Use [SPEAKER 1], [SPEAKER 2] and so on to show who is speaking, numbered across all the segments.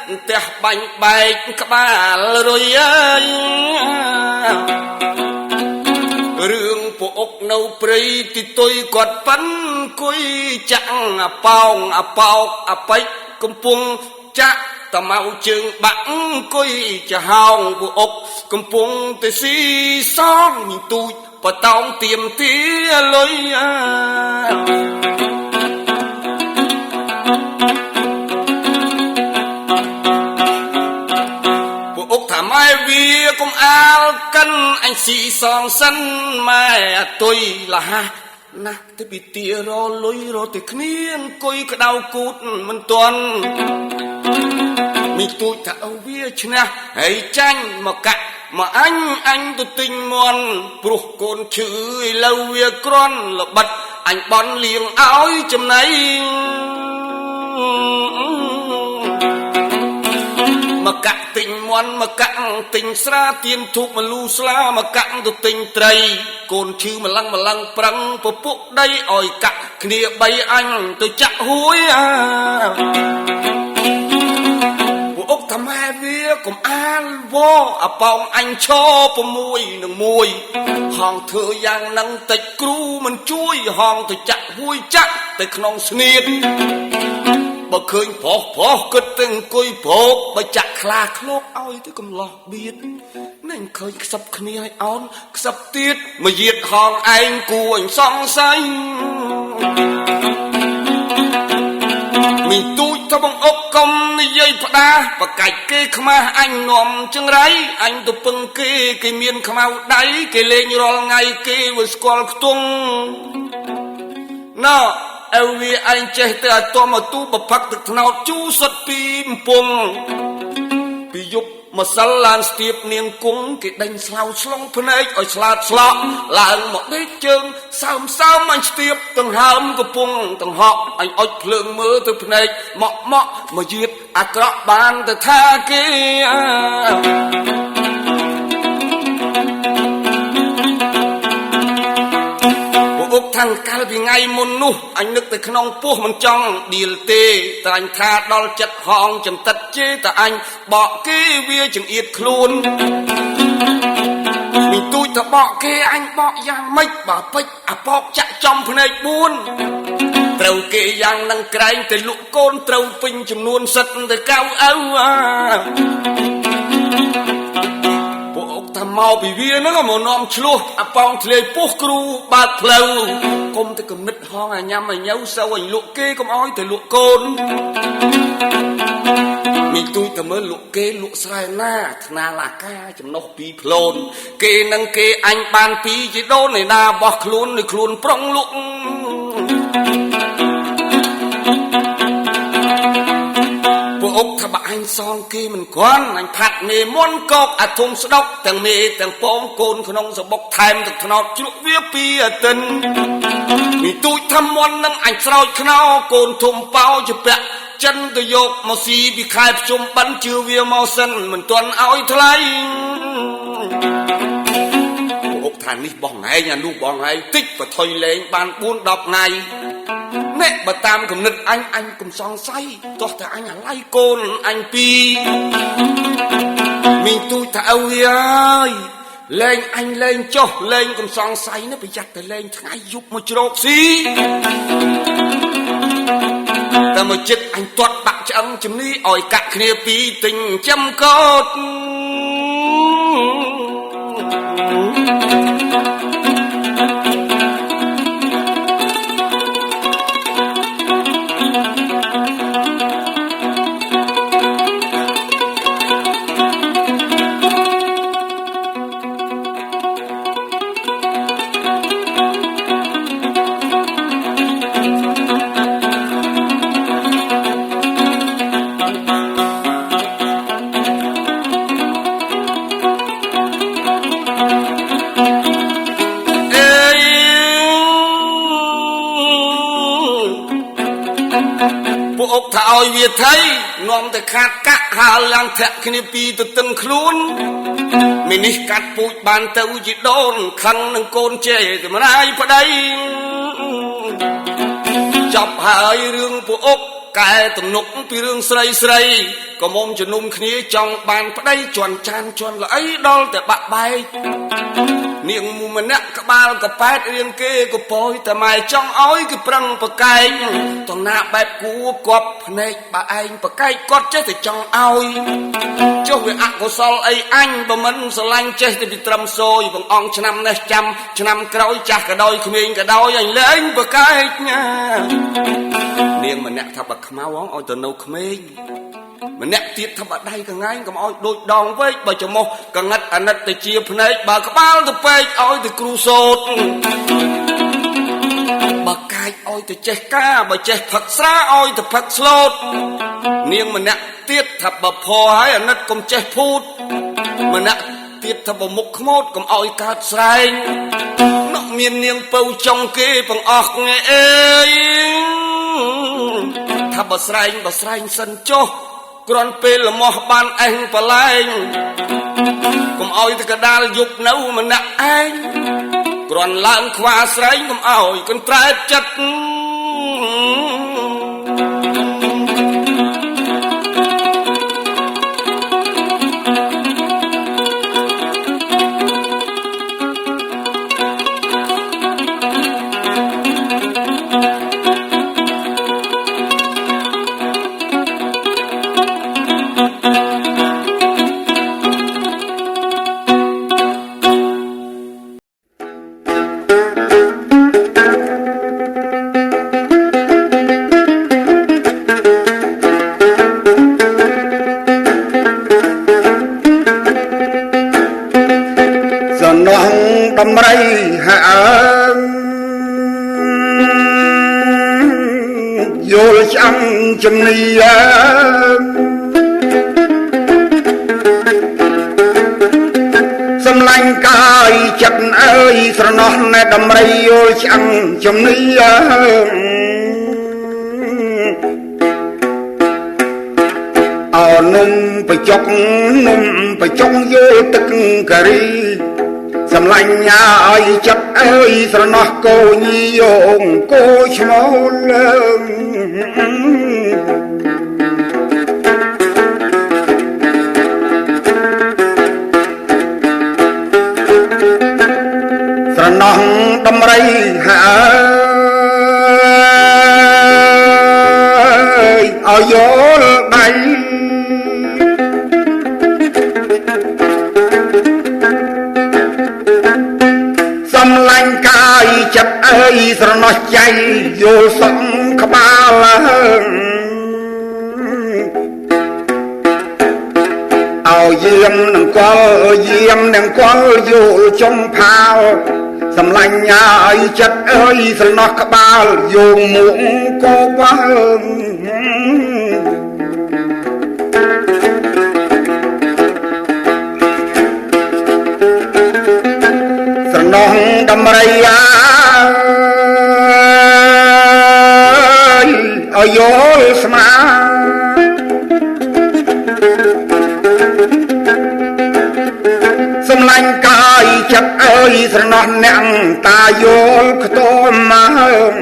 [SPEAKER 1] ផ្ទះបាញ់បែកក្បាលរុយអើយរឿងពួកអុកនៅព្រៃទីទុយគាត់ប៉ិនគួយចាក់អាប៉ោងអាប៉ោកអាប៉ិចកំពុងចាក់តមកជើងបាក់គួយចាហោងពួកអុកកំពុងទៅស៊ីសងមីទូចបតោងទៀមទាលុយពួកអុកថាម៉ែវាកុំអាលកិនអញស៊ីសងសិនម៉ែទុយលះណាស់ទៅពីទារលុយរទៅគ្នាអង្គុយក្តៅគូតមិនទាន់មីទូចថាអូវាឈ្នះហើយចាញ់មកកាក់មកអញទៅទិញមន់ព្រោះកូនឈឺឥឡូវវាក្រាន់ល្បិតអញបន់លៀងឲ្យចំណៃមកកាក់ទិញមន់មកកាក់ទិញស្រាទៀនធូបមលូស្លាមកកាក់ទៅទិញត្រីកូនឈឺម្លឹងប្រឹងពពុកដីឲ្យកាក់គ្នា3អញទៅចាក់ហួយពួកអុកថាម៉ែវាកុំអាលវអាប៉ោងអញឈរ6នឹង1ហងធ្វើយ៉ាងនឹងតិចគ្រូមិនជួយហងទៅចាក់ហួយចាក់ទៅក្នុងស្នៀតបើឃើញប្រុសគិតទៅអង្គុយព្រោកបើចាក់ខ្លាឃ្លោកឲ្យទៅកំឡោះបៀតនឹងឃើញខ្សឹបគ្នាឲ្យអោនខ្សឹបទៀតមកយាតហងឯងគួរអញសង្ស័យមីទូចទៅបងអុកកុំនិយាយផ្ដាបកាច់គេខ្មាស់អញនាំចង្រៃអញទៅពឹងគេមានខ្មៅដៃគេលេងរាល់ថ្ងៃគេវាស្គាល់ខ្ទង់ណ៎អើវាអញចេះទៅឲ្យតមកទូបផឹកទឹកថ្នោតជូរសុតពីកំពង់ពីយប់ម្សិលឡានស្ទាបនាងគង់គេដេញស្លៅឆ្លងភ្នែកឲ្យឆ្លាតស្លក់ឡើងមកដេកជើងសើមអញស្ទាបទាំងហើមកំពុងទាំងហក់អញអុចភ្លើងមើលទៅភ្នែកមកមកយឺតអាក្រក់បានទៅថាគេអុកខាងកាលពីថ្ងៃមុននោះអញនឹកទៅក្នុងពោះមិនចង់ឌៀលទេតែអញថាដល់ចិត្តហងចំតិតជេតែអញបកគេវាចង្អៀតខ្លួនមីទូចទៅបកគេអញបកយ៉ាងម៉េចបើពេជ្រអាប៉ោកចាក់ចំភ្នែក4ត្រូវគេយ៉ាងនឹងក្រែងទៅលក់កូនត្រូវពេញចំនួនសិតទៅកៅអៅថាមកពីវាហ្នឹងមកនាំឆ្លោះអាប៉ោងធ្លាយពុះគ្រូបើកផ្លូវគុំទៅគំនិតហងអាញ៉ាំអាញ៉ៅសូវឲ្យលក់គេកុំឲ្យទៅលក់កូនមានទូចទៅមើលលក់គេលក់ស្រែណាថ្នាលអាកាចំណុះ2ផ្លូនគេនឹងគេអញបាន2ជីដូនឯណាបោះខ្លួននៅខ្លួនប្រុងលក់ពួកអុកថាបើអញសងគេមិនគ្រាន់អញផាត់មេមុនកកអាធំស្ដុកទាំងមេទាំងពងកូនក្នុងសបុកថែមទឹកថ្នោតជ្រក់វាពីអាទិនមីទូចថាមុននឹងអញស្រោចខ្នោកូនធំប៉ោជាពាក់ចិនទៅយកមកស៊ីពីខែភ្ជុំបិណ្ឌជឿវាមកសិនមិនទាន់ឲ្យថ្លៃពួកអុកថានេះបងឯងអានោះបងឯងតិចបើថុយលេងបាន4-10ថ្ងៃនេះបើតាមគំនិតអញកុំសង្ស័យទោះតែអញអាឡ័យកូនអញពីមីទូចថាអើយអើយលេងអញលេងចុះលេងកុំសង្ស័យណាប្រយ័ត្នតែលេងថ្ងៃយប់មកជ្រោកស៊ីតែមកចិត្តអញទាត់បាក់ឆ្អឹងជំនីឲ្យកាក់គ្នាពីទិញចាំកោតពួកអុកថាឲ្យវាថៃនាំទៅខាតកាក់ហើឡើងធាក់គ្នាពីទៅទឹងខ្លួនមីនេះកាត់ពូជបានទៅជីដូនខឹងនឹងកូនជេរតម្រាយប្តីចប់ហើយរឿងពួកអុក កែទំនុកពីរឿងស្រីស្រីក៏មុំជំនុំគ្នាចង់បានប្តីជន់ចានជន់ល្អីដល់តែបាក់បែកនាងមួយម្នាក់ក្បាលកប៉ែតរៀងគេក៏ពោយតែម៉ែចង់ឲ្យគឺប្រឹងប្រកែកតណាបែបគួគប់ភ្នែកបើឯងប្រកែកគាត់ចេះតែចង់ឲ្យចុះវាអកុសលអីអញបើមិនស្រឡាញ់ចេះតែពីត្រឹមសយបងអង្គឆ្នាំនេះចាំឆ្នាំក្រោយចាស់ក៏ដោយក្មេងក៏ដោយអញលែងប្រកែកណានាងម្នាក់ថាបើខ្មៅហងឲ្យទៅនៅក្មេងម្នាក់ទៀតថាបើដៃកងាយកុំឲ្យដូចដងវែកបើច្រមុះកងឹតអាណិតទៅជាភ្នែកបើក្បាលទៅពេកឲ្យទៅគ្រូសូត្របើកាយឲ្យទៅចេះការបើចេះផឹកស្រាឲ្យទៅផឹកស្លូតនាងម្នាក់ទៀតថាបើផឲ្យអាណិតកុំចេះភូតម្នាក់ទៀតថាបើមុខខ្មោចកុំឲ្យកើតស្រែងនោះមាននាងពៅចុងគេបង្អស់អេយថាបើស្រែងសិនចុះគ្រាន់ពេលលមាស់បានអេងបលែងកុំឲ្យទៅកដាលយប់នៅម្នាក់ឯងគ្រាន់ឡើងខ្វាស្រែងកុំឲ្យកន្ត្រែតចិត្តដំរីហើយល់ចាំជំនីសំឡាញ់កាយចិត្តអើយស្រណោះណែដំរីយល់ចាំជំនីអោនំបច្ចុកយល់ទឹកការីសំឡាញ់ញ៉ាឲ្យចិត្តអើយស្រណោះកូនយងគោឈ្មោះលើស្រណោះដំរីហើយឲ្យយល់ដៃសំឡាញ់កាយចិត្តអើយស្រណោះใจយល់សំក្បាលឲ្យយាមនឹងកលយល់ចំផាលសំឡាញ់ឲ្យចិត្តអើយស្រណោះក្បាលយោងមុខក៏បើស្រណោះដំរីឲ្យយល់ស្មាសំឡាញ់កាយចិត្តអើយស្រណោះអ្នកតាយល់ខ្ទមមក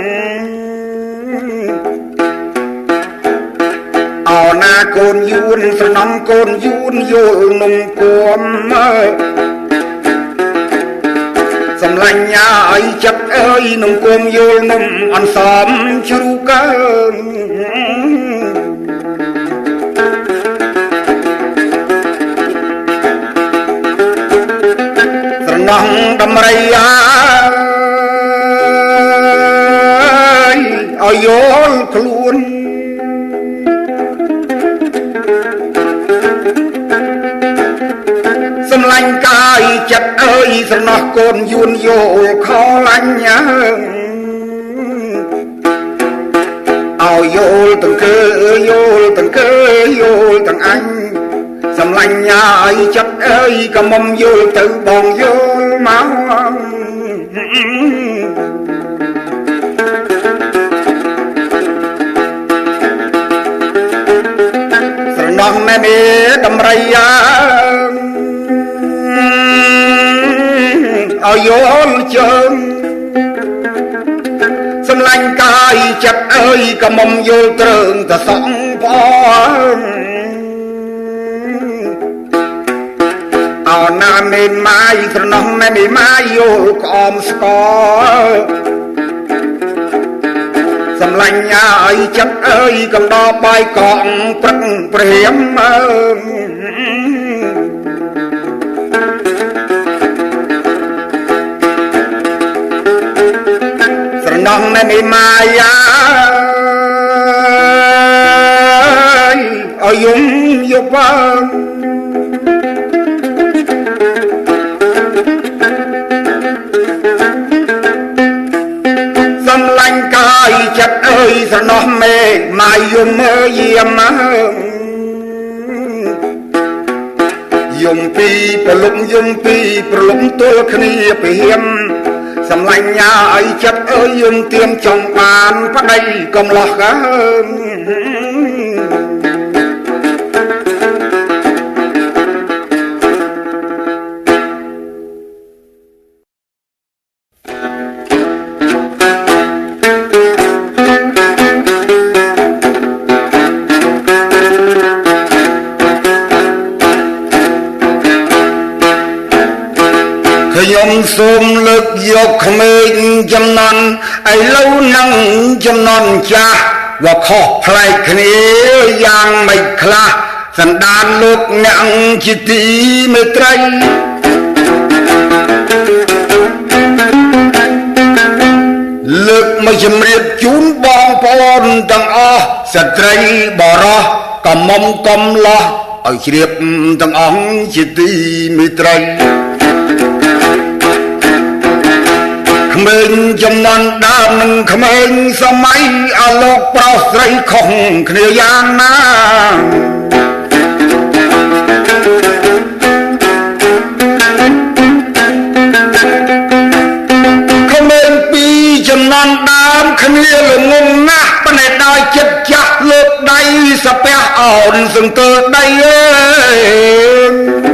[SPEAKER 1] អោណាកូនយួនស្រណំកូនយួនយល់នំគួមសំឡាញ់ឲ្យចិត្តអើយនំគួមយល់នំអនសមជ្រូកើស្រណោះដំរីឲ្យយល់ខ្លួនសំឡាញ់កាយចិត្តអើយស្រណោះកូនយួនយល់ខលាញ់ឲ្យយល់ទាំងគឺយល់ទាំងអញសំឡាញ់ឲ្យចិត្តអើយក៏មុំយល់ទៅបងយល់មកស្រណោះណែមេដំរីឲ្យយល់ជើងសំ
[SPEAKER 2] លាញ់កាយចិត្តអើយក៏មុំយល់ត្រឹងទៅសងផងអោណាមេម៉ាយត្រណោះមេម៉ាយយល់ក្អមស្គរសំឡាញ់ឲ្យចិត្តអើយកំដរបាយកងព្រឹកព្រាមស្រណោះមេម៉ាយឲ្យយំយប់សំឡាញ់កាយចិត្តអើយស្រណោះមេម៉ាយយំយាមយំពីប្រលំយំពីប្រលំទល់គ្នាពីហៀមសំឡាញ់ឲ្យចិត្តអើយយំទៀមចង់បានប្តីកំឡោះកើខ្ញុំសូមលើកយកក្មេងចំណន់ឥឡូវនឹងចំណន់ចាស់ว่าខុសប្លែកគ្នាយ៉ាងម៉េចខ្លះសន្តានលោកអ្នកជាទីមេត្រីលើកមកជំរាបជូនបងប្អូនទាំងអស់ស្ត្រីបរោះកំមុំកំឡោះឲ្យជ្រាបទាំងអង្គជាទីមេត្រីក្មេងចំណន់ដើមនឹងក្មេងសម័យអលោកប្រុសស្រីខុសគ្នាយ៉ាងណាក្មេងពីរចំណន់ដើមគ្នាល្ងងណាស់ប៉ុន្តែដោយចិត្តចាស់លើកដៃសាពះអោនសង្ទើដៃអើយ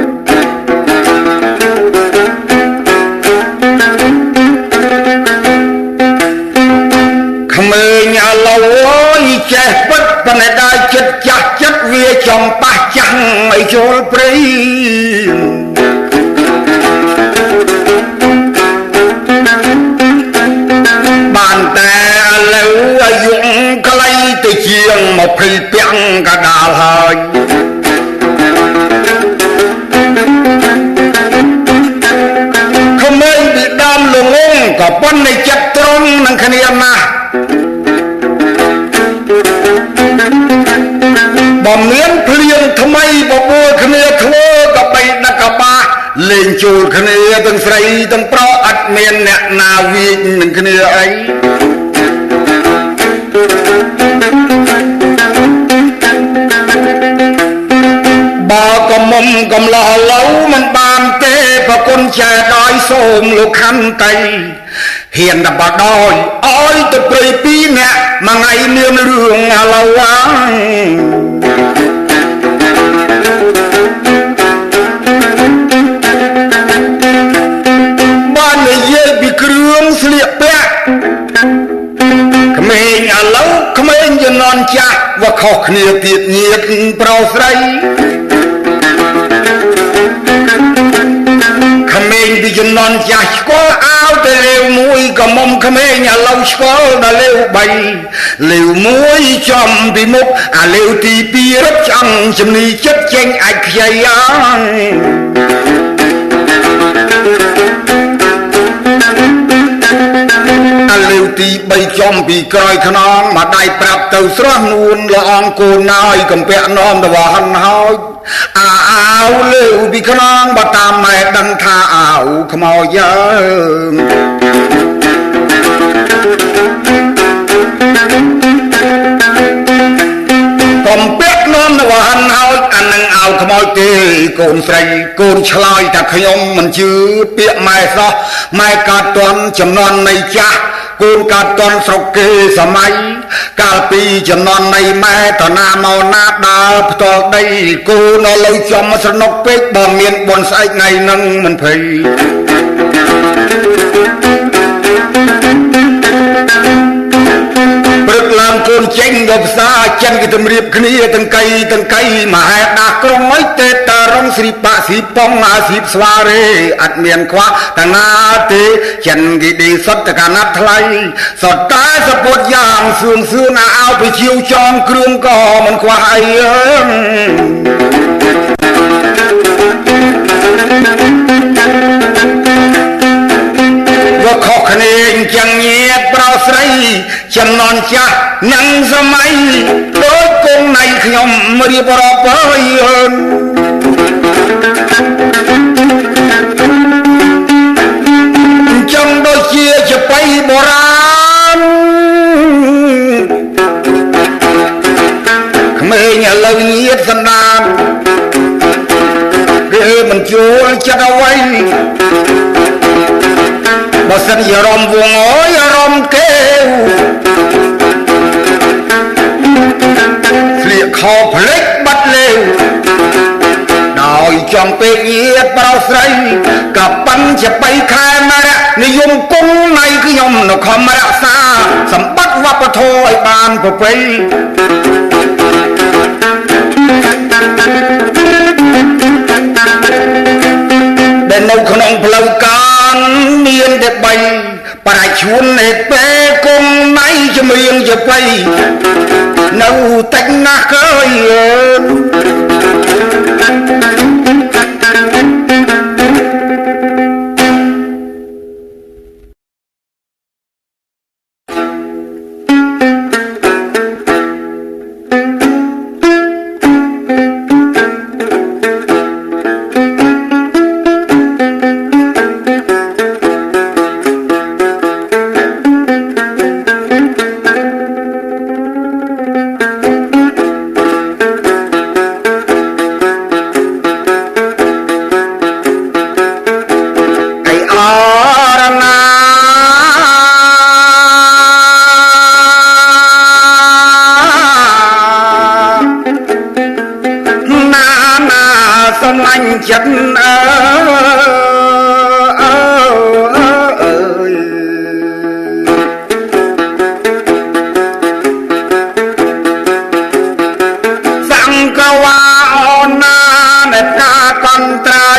[SPEAKER 2] ក្មេងឥឡូវអើយចេះពិតប៉ុន្តែដោយចិត្តចាស់ចិត្តវាចំប៉ះចាំងឲ្យចូលព្រៃបានតែឥឡូវអាយុខ្លីទៅជាង20ពាំងកដាលហើយក្មេងពីដើមល្ងងក៏ប៉ុន្តែចិត្តត្រង់នឹងគ្នាណាស់បើមានភ្លៀងថ្មីបបួលគ្នាធ្វើក៏បីដឹកកបាលេងជួលគ្នាទាំងស្រីទាំងប្រុសអត់មានអ្នកណាវាចនឹងគ្នាអីបើកំមុំកំឡោះឡូវមិនបានទេប្រគុណចែដោយសូមលោកខន្តីហ៊ានតែបដោយឲ្យទៅព្រៃពីរអ្នកមួយថ្ងៃមានរឿងឥឡូវបាននិយាយពីគ្រឿងស្លៀកពាក់ក្មេងឥឡូវក្មេងជំនាន់ចាស់វាខុសគ្នាទៀតញាតប្រុសស្រីក្មេងពីជំនាន់ចាស់ស្គាល់អាវទៅលេវមួយក៏មុំក្មេងឥឡូវស្គាល់ដល់លេវ3លេវមួយចំពីមុខអាលេវទី2រត់ឆ្អឹងជំនីចិត្តចេញអាចខ្ចីអើយអាលេវទី3ចំពីក្រោយខ្នងមកដៃប្រាប់ទៅស្រស់នួនល្អអង្គគូនហើយកំពាក់នាំទៅវហិនហើយអាវលេវពីខ្នងបើតាមម៉ែដឹងថាអាវខ្មោចយើងកំពាក់នាំទៅវហិនហើយអានឹងអាវខ្មោចទេកូនស្រីកូនឆ្លើយថាខ្ញុំមិនជឿពាក្យម៉ែសោះម៉ែកាត់តន់ចំនួននៃចាស់គូនកាត់តន់ស្រុកគេសម័យកាលពីចំណន់នៃម៉ែតណាមកណាដើរផ្ទាល់ដីគូនៅលើចំស្រណុកពេកបើមានបុណ្យស្អែកថ្ងៃនឹងមិនភ័យ កូនចេញយកផ្សារចិនគេទំរៀបគ្នាទាំងកៃមហេដាក្រុងអីទេតារងស្រីបាក់ស្រីប៉ងអាស្រីស្វារេអត់មានខ្វះតាណាទេចិនគេឌីសុតតកាណាត់ថ្លៃសុតតែសពុតយ៉ាងសឿងណាឲ្យទៅជាវចងគ្រឿងក៏មិនខ្វះអីខុសគ្នាអញ្ចឹងញាតប្រោស្រីចំណន់ចាស់ញ៉ាំងសម័យដូចគង់ណៃខ្ញុំរៀបរាប់ហើយអញ្ចឹងដូចជាចបៃបុរាណក្មេងឥឡូវញាតសណ្ដានគេមិនជួលចិត្តអ្វីបើសិនជារំវងអើយរំគេស្លៀកខោផ្លេចបាត់លេវដោយចំពេកញាតប្រោស្រីក៏ប៉ិនជាបីខែមរៈនិយមគង់ណៃខ្ញុំនៅខំរក្សាសម្បត្តិវប្បធម៌ឲ្យបានប្រពៃដែលនៅក្នុងផ្លូវការមានតែបីប្រាច់ឈួននេតពេលគង់ណៃចម្រៀងជាបៃនៅតិចណាស់កើយចិត្តសង្កវាអូនណាអ្នកតាកន្ត្រៃ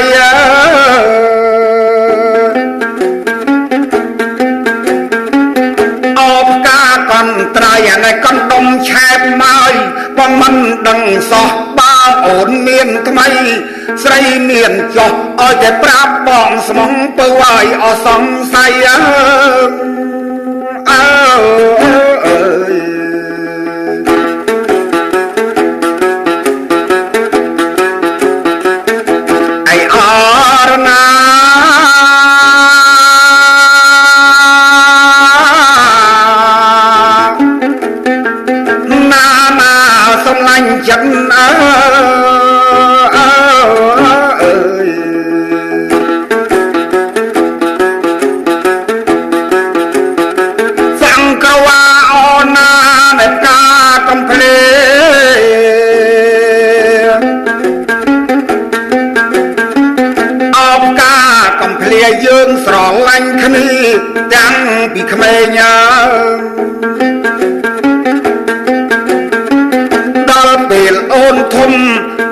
[SPEAKER 2] អបការកន្ត្រៃអាកណ្ដុំឆែបមកបងមិនដឹងសោះបងអូនមានថ្មីស្រីមានចោះឲ្យតែប្រាប់បងស្មងពើឲ្យអសង្ស័យអើអីអរណាសំឡាញ់ចិត្តយើងស្រឡាញ់គ្នាទាំងពីក្មេងដល់ពេលអូនធំ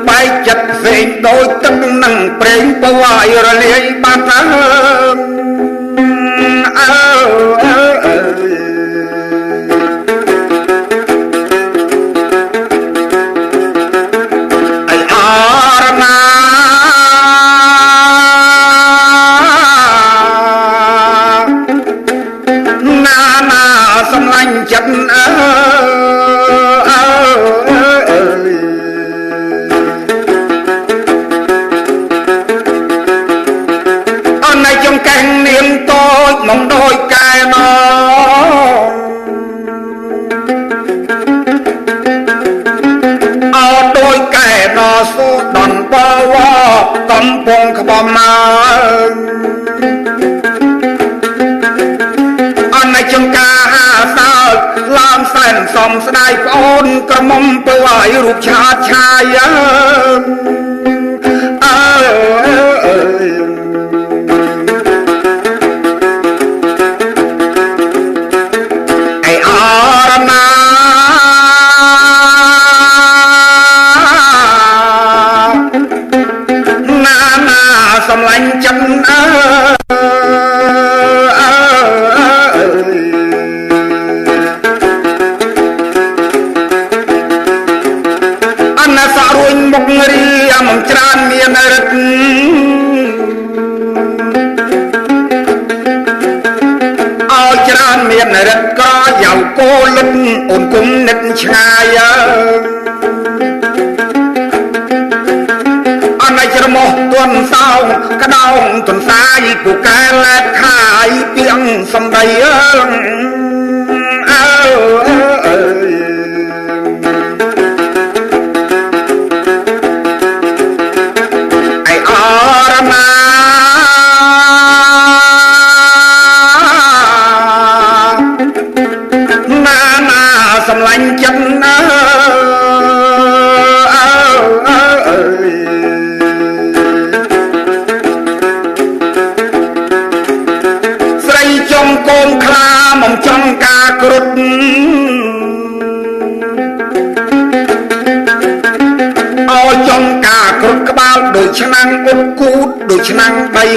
[SPEAKER 2] បែកចិត្តផ្សេងដូចទឹកនឹងប្រេងពើឲ្យរលាយបាត់ចិត្តអូនឯងចង្កេះនាងតូចមកដោយកែណអោដោយកែណសូដនបវកំពុងក្បំមកអូនឯងចង្កាឡើងសែនសំស្ដាយប្អូនក្រមុំពើឲ្យរូបឆាតឆាយអីអរណា មិនច្រើនមានរិទ្ធឲ្យច្រើនមានរិទ្ធក៏យ៉ាវគោលិតអូនគុំនិតឆ្ងាយអនច្រមុះទន់សោក្តោងទន្សាយពូកែលែកខាយពីងសំដីសំឡាញ់ចិត្តស្រីចង់កូនខ្លាមកចង់ការគ្រុតអោចង់ការគ្រុតក្បាលដូចឆ្នាំងអ៊ុតគូតដូចឆ្នាំងដី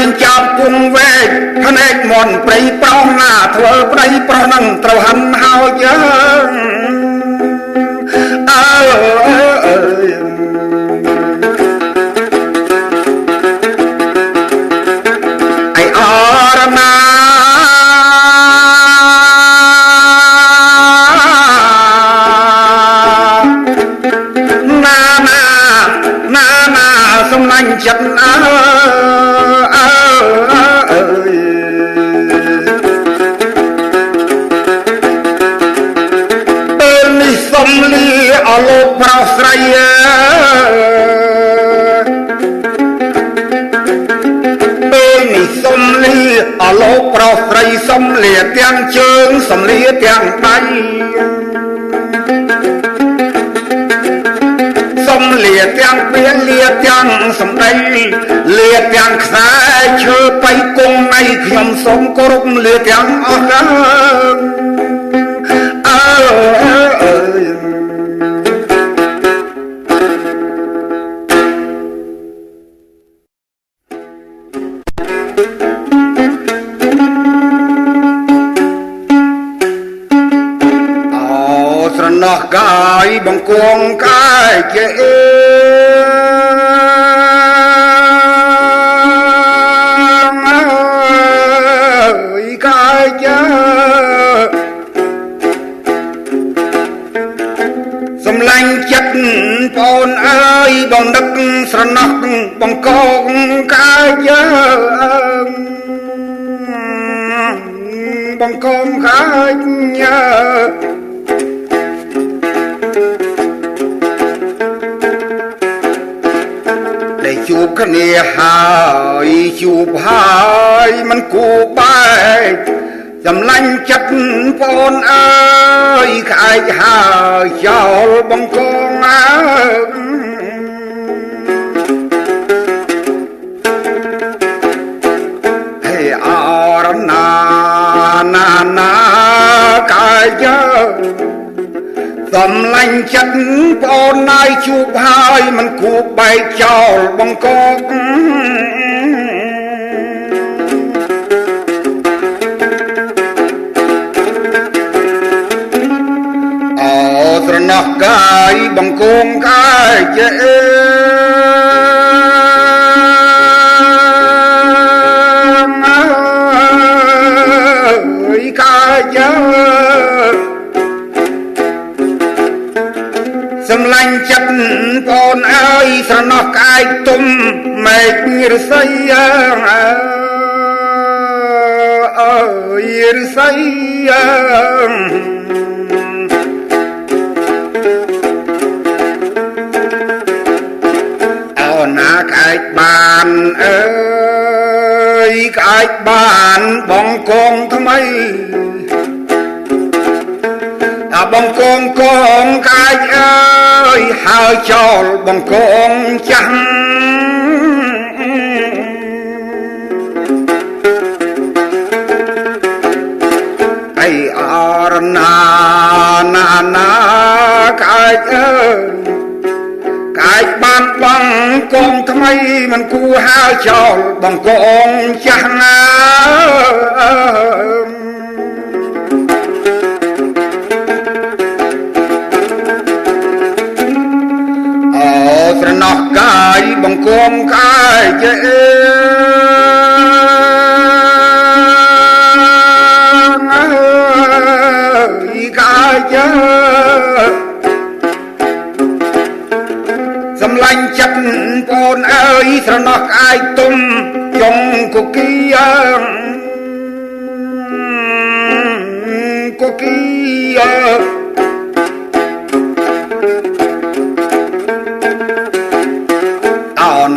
[SPEAKER 2] ចិញ្ចប់គង់វែកភ្នែកមន់ព្រៃប្រុសណាធ្វើព្រៃប្រុសនឹងត្រូវហិនហើយអរណាសំឡាញ់ចិត្តអលោកប្រោសស្រីពេលនេះសំលីអលោកប្រោសស្រីសំលីទាំងជើងសំលីទាំងដៃសំលីទាំងពេលលីទាំងសំដីលីទាំងខ្សែឈើបៃគង់នៃខ្ញុំសូមគោរពលីទាំងអស់ណោះកាយបង្គំកាយជាកាយជាសំឡាញ់ចិត្តបងអើយបងនឹកស្រណោះបង្គំកាយជាបង្គំកាយជួបគ្នាហើយជួបហើយមិនគួរបែកសម្លាញ់ចិត្តបងអើយក្អែកហើយចោលបង្គំអើហេអរណាណាកាយសំឡាញ់ចិត្តបងណាយជួបហើយមិនគួរបែកចោលបង្គំអោស្រណោះកាយបង្គំកាយជាកាយសំឡាញ់ចិត្តបងអើយស្រណោះកាយទុំមេឃរស័យអើយរស័យអោណាកាយបានអើយកាយបានបងកងថ្មីបងកងកងកាយអើយហើយចោលបងកងចាស់អីអរណាកាយអើយកាយបានបងកងថ្មីមិនគួរហើយចោលបងកងចាស់ណា ស្រណោះកាយបង្គំកាយជេកាយជេសំឡាញ់ចិត្តពូនអើយស្រណោះកាយទុំចុងគគីគគី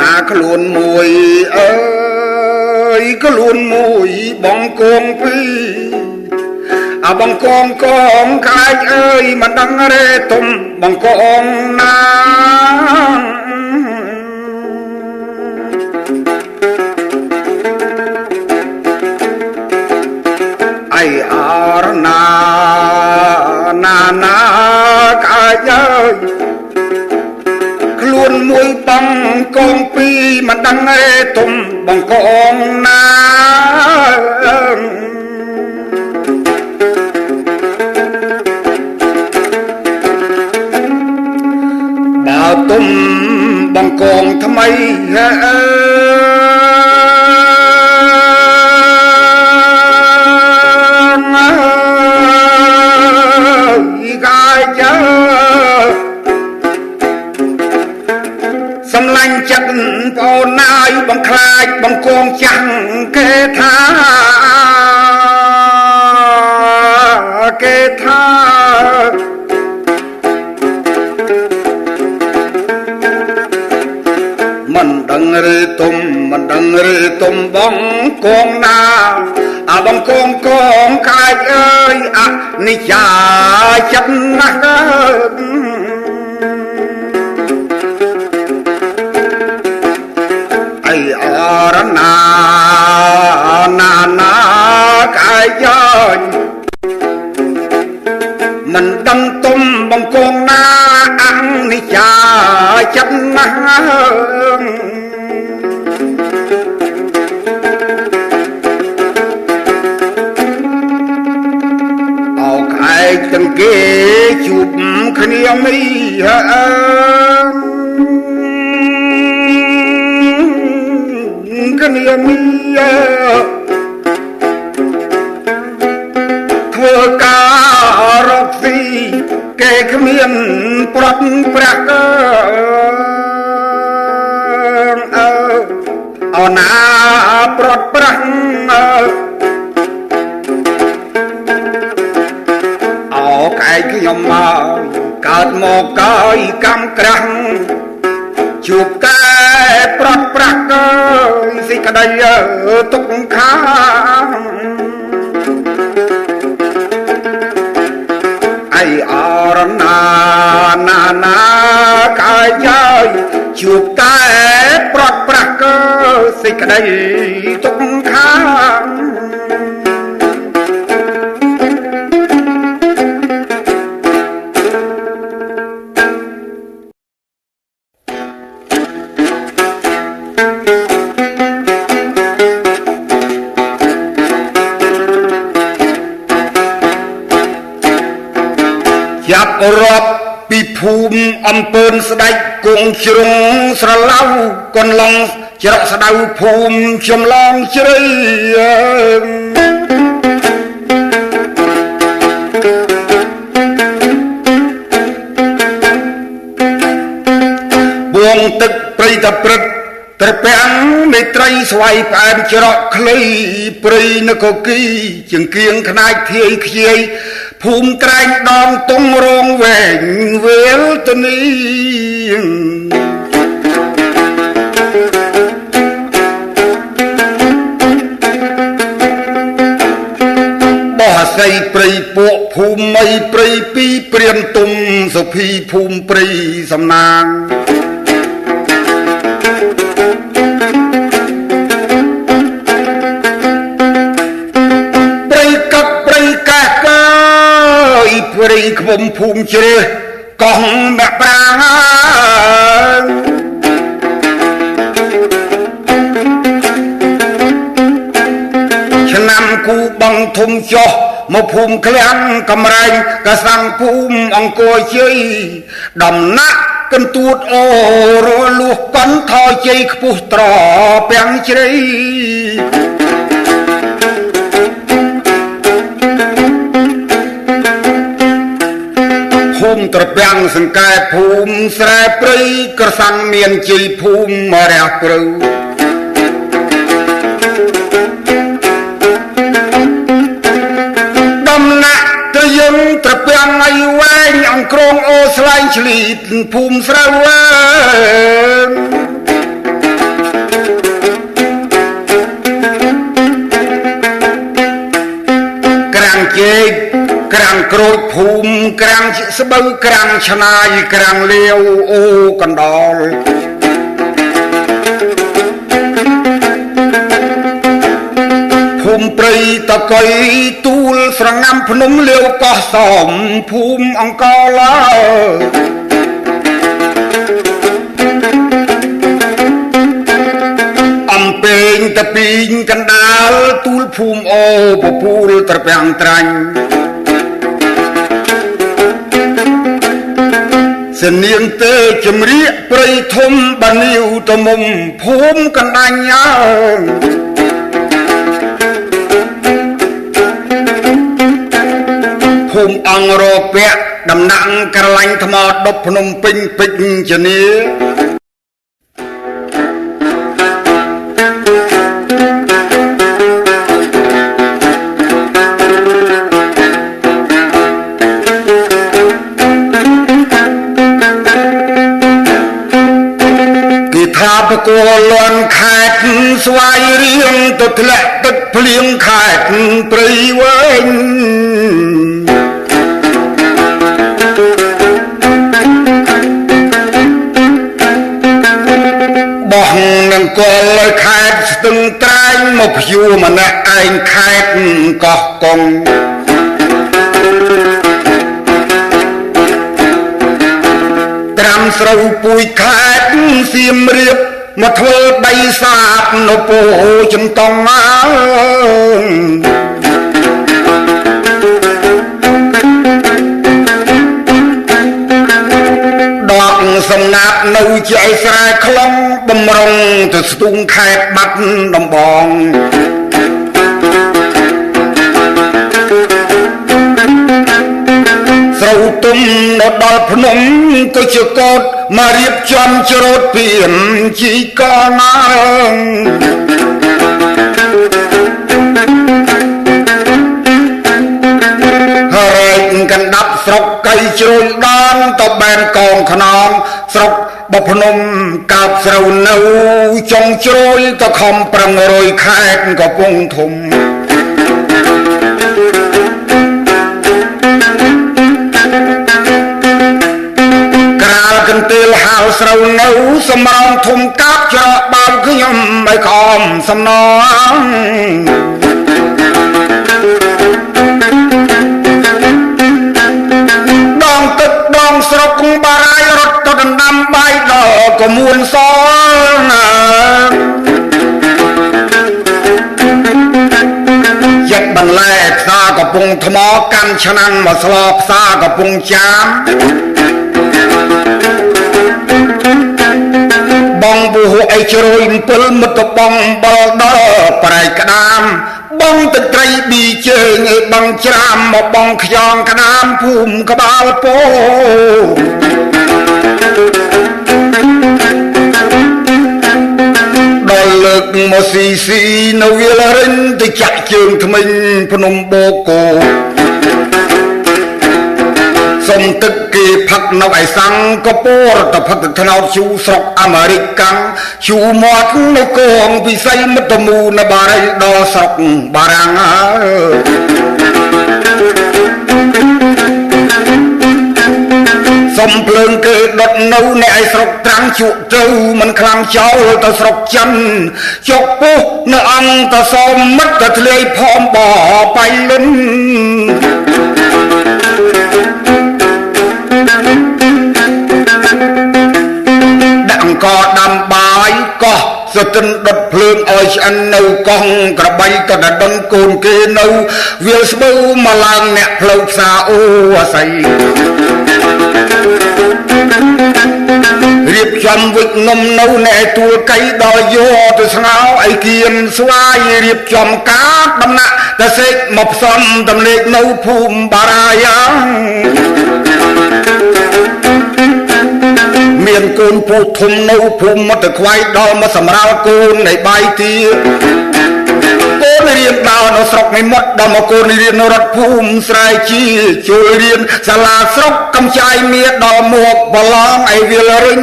[SPEAKER 2] ណាខ្លួនមួយអើយខ្លួនមួយបងគងពីអាបងកងកងកាយអើយមិនដឹងរេទុំបងកងណាអៃអរណាណាកាយអើយខ្លួនមួយបងកងពីរមិនដឹងទេទុំបងកងណាបើទុំបងកងថ្មីសំឡាញ់ចិត្តបអូនណាយបងខ្លាចបងគងចាំងគេថាមិនដឹងឬទុំមិនដឹងឬទុំបងគងណាអាបងគងកងកាយអើយអនិច្ចាចិត្តណាស់អរណាកាយយោមិនដឹងទុំបងកងណាអនិច្ចាចិត្តណាស់អោក្អែកទាំងគេជួបគ្នាមីគ្នាមីធ្វើការរកស៊ីគេគ្មានប្រត់ប្រាក់អោណាប្រត់ប្រាក់អោកែកខ្ញុំមកកើតមកកាយកម្មក្រាំងជួបតែប្រត់ប្រាក់សេចក្តីទុកខាងអៃអរណាកាយយោជួបតែប្រត់ប្រាក់សេចក្តីទុកខាងចាប់រាប់ពីភូមិអំពើស្ដេចគង់ជ្រុងស្រឡៅកន្លងច្រកស្ដៅភូមិចំឡងជ្រៃបួងទឹកព្រៃតព្រឹកត្រពាំងមេត្រីស្វាយផ្អែមច្រកខ្លីព្រៃនគរគីជង្គៀងខ្នាចធាយខ្ជាយភូមិក្រែងដងទុំរងវែងវាលទនីបោះស័យព្រៃពួកភូមិមីព្រៃពីរព្រានទុំសុភីភូមិព្រៃសំណាងព្រៃខ្មុំភូមិជ្រេះកោះអ្នកប្រាឆ្នាំគូបងធំចោះមកភូមិឃ្លាំងកំរែងកសាំងភូមិអង្គរជ័យដំណាក់ កន្ទួតអូរលួសកន់ថយជ័យខ្ពស់ត្រពាំងជ្រៃភូមិត្រពាំងសង្កែភូមិស្រែព្រៃក្រសាំងមានជ័យភូមិមរះព្រៅដំណាក់ទៅយើងត្រពាំងឲ្យវែងអង្គរងអូស្លែងឆ្លីតភូមិស្រូវក្រាំងជែកក្រាំងក្រូចភូមិក្រាំងស្បូវក្រាំងឆ្នាយក្រាំងលាវអូកណ្ដោលភូមិព្រៃតកុយទូលស្រងាំភ្នំលាវកោះសមភូមិអង្គរឡើអំពេងតពីងកណ្ដាលទូលភូមិអូពពូលត្រពាំងត្រាញ់សនាងទេជំរាកព្រៃធំបានីវតមុំភូមិកណ្ដាញ់ភូមិអង្គរពៈដំណាក់ក្រឡាញ់ថ្មដប់ភ្នំពេញពេជ្រជនីថាបកលលន់ខេតស្វាយរៀងទៅធ្លាក់ទឹកភ្លៀងខេតព្រៃវែងបោះនឹងកលលើខេតស្ទឹងត្រែងមកភួរម្នាក់ឯងខេតកោះកុងត្រាំស្រូវពួយខេតសៀមរាបមកធ្វើដីសាបនៅពោចន្តងដកសំណាប់នៅជាឯស្រែខ្លងបំរុងទៅស្ទូងខេតបាត់ដំបងស្រូវទុំនៅដល់ភ្នំក៏ជាកោតមករៀបចំច្រូតពៀនជីកណាហើយកណ្ដាប់ស្រុកកៃជ្រុលដានទៅបែនកងខ្នងស្រុកបភ្នំកាបស្រូវនៅចុងជ្រុលទៅខំប្រឹងរយខេតកំពង់ធំកន្ទិលហៅស្រូវនៅសម្រងធំកាប់ច្រកបើខ្ញុំឲ្យខំសំណងដងទឹកដងស្រុកបារាយរត់ទៅដណ្ដាំបាយដល់ក៏មួនសណាយកបន្លែផ្សារកំពង់ថ្មកាន់ឆ្នាំងមកស្លផ្សារកំពង់ចាមបងបុហអីជ្រោយ7មិត្តបងបលដល់ប្រៃក្តាមបងទឹកត្រីប៊ីជើងឯបងច្រាមមកបងខ្យងក្តាមភូមិក្បាលពោដល់លើកមកស៊ីនៅវាលរិនទៅចាក់ជើងថ្មិញភ្នំបូកូសុំទឹកគេផឹកនៅឯសង្កពរទៅផឹកទៅថ្នោតជូស្រុកអាមេរិកកាំងជូមាត់នៅកងពិសីមិត្តមូនៅបារីដល់ស្រុកបារាំងសុំភ្លើងគេដុតនៅในឯស្រុកត្រាំងជក់ទៅមិនខ្លាំងចោលទៅស្រុកចិនជកពុះនៅអង្គទៅសមមិត្តទៅធ្លាយផមបបៃលិនដាក់អង្គដាំបាយកោះស្ទឹងដុតភ្លើងឲ្យឆ្អិននៅកោះក្របីក៏ដដុនកូនគេនៅវាលស្បូវមកឡើងអ្នកផ្លូវផ្សារអូអាស័យ រៀបចំវិចនំនៅណែទួលកៃដល់យកទៅស្ងោអីគៀនស្វាយរៀបចំការដំណាក់តសេកមកផ្សំដំណេកនៅភូមិបារាយ៉ាងមានកូនពូធំនៅភូមិមកទៅខ្វាយដល់មកសម្រាលកូននៃបាយទាកូនរៀនដល់នៅស្រុកនៃមាត់ដល់មកកូនរៀននៅរដ្ឋភូមិស្រែជាជួយរៀនសាលាស្រុកកំចាយមៀដល់មកបឡងអីវាលរិញ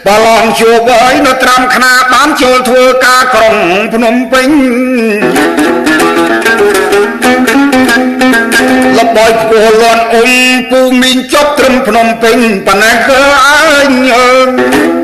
[SPEAKER 2] បឡងជួបអីនៅត្រាំខ្នាបានចូលធ្វើការក្រុងភ្នំពេញលបយពោះលន់អ៊ុយពូមីងចប់ត្រឹមភ្នំពេញប៉ុណ្ណេះក៏អញ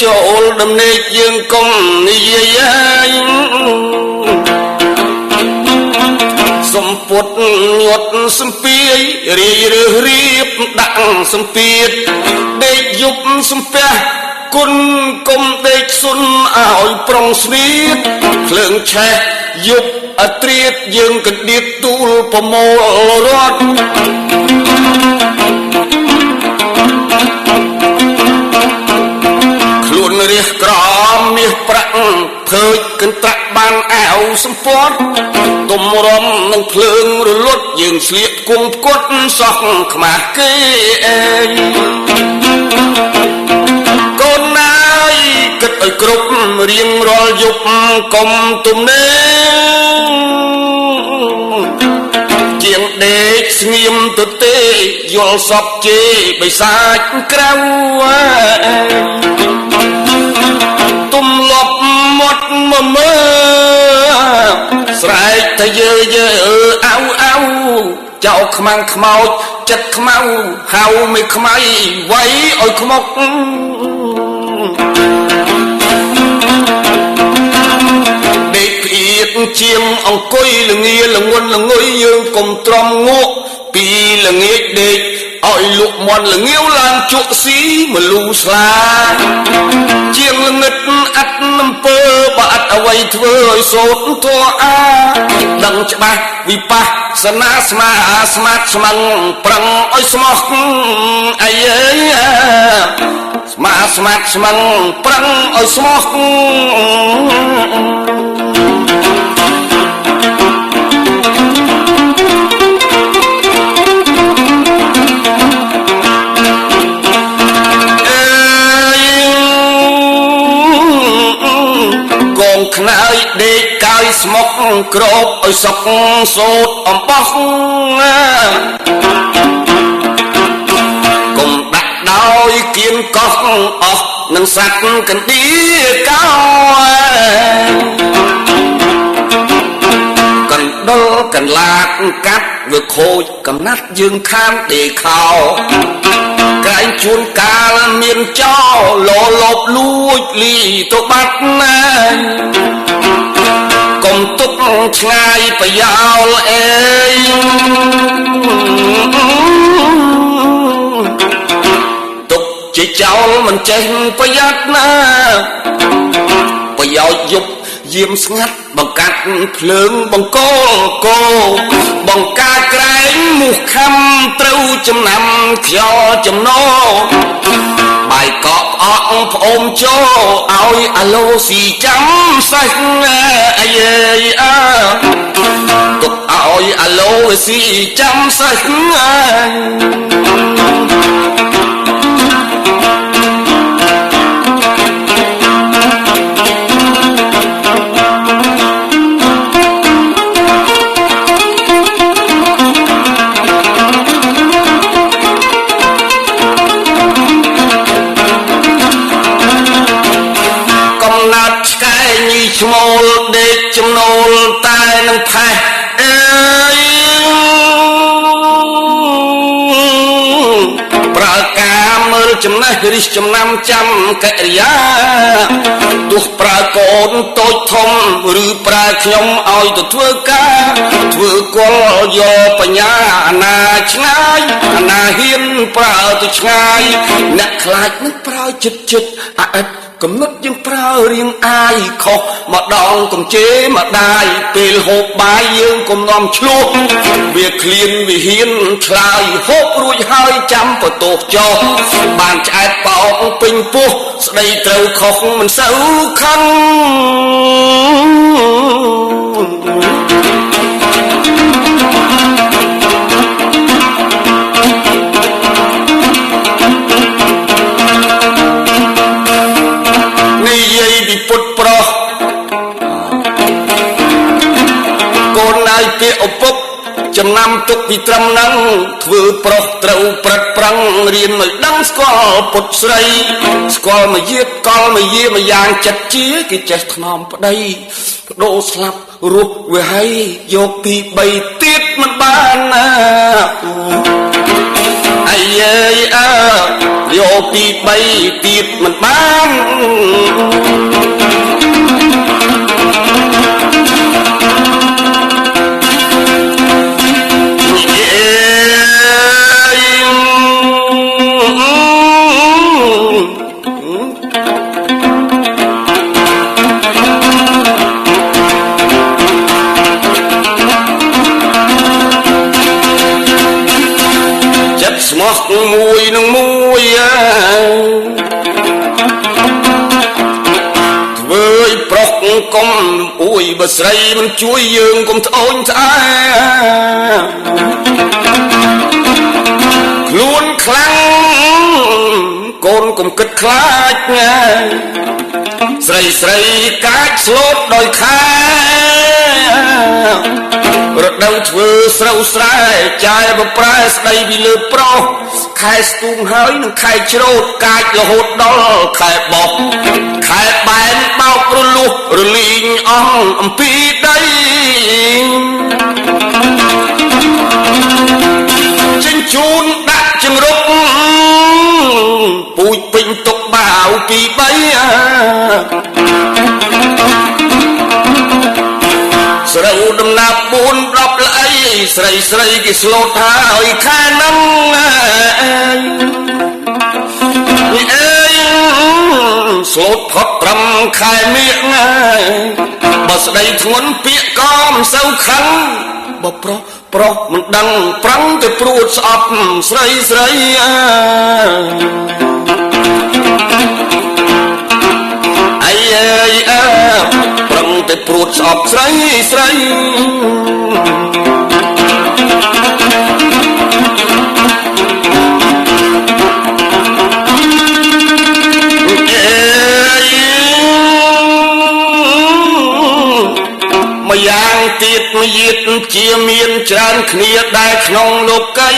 [SPEAKER 2] ចូលដំណេកយើងកុំនិយាយសំពុតញាត់សំពីរាយរើសរៀបដាក់សំពីតដេកយប់សំពះគុណគុំដេកសុនឲ្យប្រុងស្នៀតភ្លើងឆេះយប់អត្រៀតយើងកណ្ដៀតទូលប្រមូលរត់រះក្រមមាសប្រាក់ភើចកន្ត្រាក់បានអាវសម្ពត់ទុំរំនឹងភ្លើងរលត់យើងស្លៀកគង់ផ្គត់សោះខ្មាស់គេកូនណាយគិតឲ្យគ្រប់រៀងរាល់យប់កុំទំនេរជាងដេកស្ងៀមទៅទេយល់សពជេបិសាចក្រៅទុំលប់មាត់មកមើលស្រែកតែយើអៅអៅចៅខ្មាំងខ្មោចចិត្តខ្មៅហៅមិនខ្មៃໄວឲ្យខ្មុកដេកភៀតជាងអង្គុយល្ងាល្ងន់ល្ងុយយើងកុំទ្រាំងក់ពីល្ងាចដេកឲ្យលក់មន់ល្ងាវឡើងជក់ស៊ីមលូស្លាជាងល្ងិតអាត់អំពើបើអត់អ្វីធ្វើឲ្យសូត្រធัวអាដឹងច្បាស់វិបស្សនាស្មាស្មាត់ស្មឹងប្រឹងឲ្យស្មោះអីអើយស្មាស្មាត់ស្មឹងប្រឹងឲ្យស្មោះខ្នើយដេកកាយស្មុកក្របឲ្យសុកសូតអំបោះកុំដាក់ដោយគៀនកោះអស់នឹងសัตว์កណ្ដៀកោកណ្ដុលកន្លាតកាត់វាខូចកំណាត់យើងខានទេខោក្រែងជួនកាលមានចោលលបលួចលីទៅបាត់ណាកុំទុកឆ្ងាយប្រយោលអេទុកជាចោលមិនចេះប្រយ័ត្នណាប្រយោជន៍យប់យាមស្ងាត់បង្កាត់ភ្លើងបង្កកោបង្ការក្រែងមុខខំត្រូវចំណាំខ្យល់ចំណោបាយកកអកប្អូនចូលឲ្យអាឡូស៊ីចាំសាច់អីអើទុកឲ្យអាឡូស៊ីចាំសាច់
[SPEAKER 1] ដេកចំណូលតែនឹងផេះអើយប្រើការមើលចំណេះរិះចំណាំចាំកិរិយាទោះប្រើកូនតូចធំឬប្រើខ្ញុំឲ្យទៅធ្វើការធ្វើគល់យកបញ្ញាអាណាឆ្ងាយអាណាហ៊ានប្រើទៅឆ្ងាយអ្នកខ្លាចនឹងប្រើចិត្តអាអិតកំណត់យើងប្រើរៀងអាយខុសម្ដងកំជេរម្ដាយពេលហូបបាយយើងកុំនាំឆ្លោះវាឃ្លានវិហ៊ានឆ្លើយហូបរួចហើយចាំបន្ទោសចោលបានឆ្អែតបោកពេញពោះស្ដីត្រូវខុសមិនសូវខឹងពុតប្រុសកូនឲ្យពាក្យឪពុកចំណាំទុកពីត្រឹមហ្នឹងធ្វើប្រុសត្រូវប្រឹកប្រឹងរៀនឲ្យដឹងស្គាល់ពុតស្រីស្គាល់មកយាកលមកយាមកយ៉ាងចិត្តជាគេចេះថ្នមប្តីបដូរស្លាប់រស់វាហើយយកទី3ទៀតមិនបានណាអាយអើយអើយកទី3ទៀតមិនបានស្មោះមួយនឹងមួយធ្វើឲ្យប្រុសកុំអួយបើស្រីមិនជួយយើងកុំត្អូញត្អែខ្លួនខ្លាំងកូនកុំគិតខ្លាចស្រីកាចស្លូតដោយខែរដូវធ្វើស្រូវស្រែចាយបប្រែស្ដីពីលើប្រុសខែស្ទូងហើយនឹងខែច្រូតកាចរហូតដល់ខែបោះខែបែនបោករលុះរលីងអស់អំពីដីចិញ្ជូនដាក់ចង្រុកពូជពេញទុកបាវពី3ស្រូវដំណាប់4 10ល្អីស្រីគេស្លូតហើយខែហ្នឹងអើយស្លូតផុតត្រឹមខែមាឃបើស្ដីធ្ងន់ពាក្យក៏មិនសូវខឹងបើប្រុសមិនដឹងប្រឹងទៅព្រួតស្អប់ស្រីអាយអើយអើប្រឹងទៅព្រួតស្អប់ស្រីម្យ៉ាងទៀតមកយៀតជាមានច្រើនគ្នាដែលក្នុងលោកី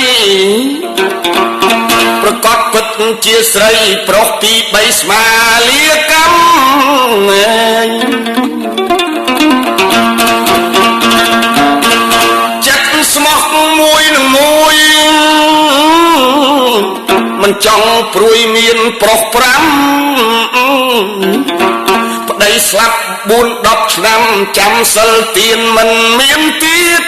[SPEAKER 1] ប្រកបពិតជាស្រីប្រុសពី3ស្មាលាកម្មចិត្តស្មោះមួយនឹងមួយមិនចង់ព្រួយមានប្រុស5ប្តីស្លាប់4-10ឆ្នាំចាំសិលទៀនមិនមានទៀត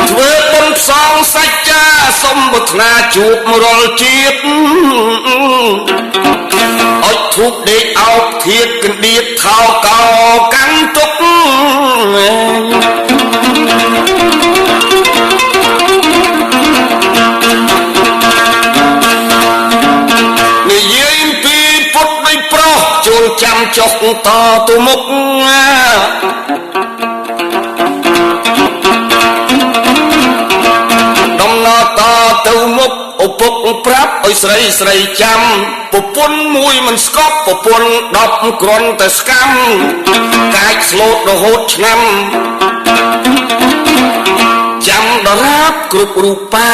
[SPEAKER 1] ធ្វើបុណ្យផ្សងសច្ចាសុំប្រាថ្នាជួបរាល់ជាតិអុជធូបដេកអោបធៀបកណ្ដៀតថោកោកាន់ទុកចាំចុះតទៅមុខដំណើរតទៅមុខឪពុកប្រាប់ឲ្យស្រីចាំប្រពន្ធមួយមិនស្កប់ប្រពន្ធ10គ្រាន់តែស្កាំកាចស្លូតរហូតឆ្នាំចាំដរាបគ្រប់រូបា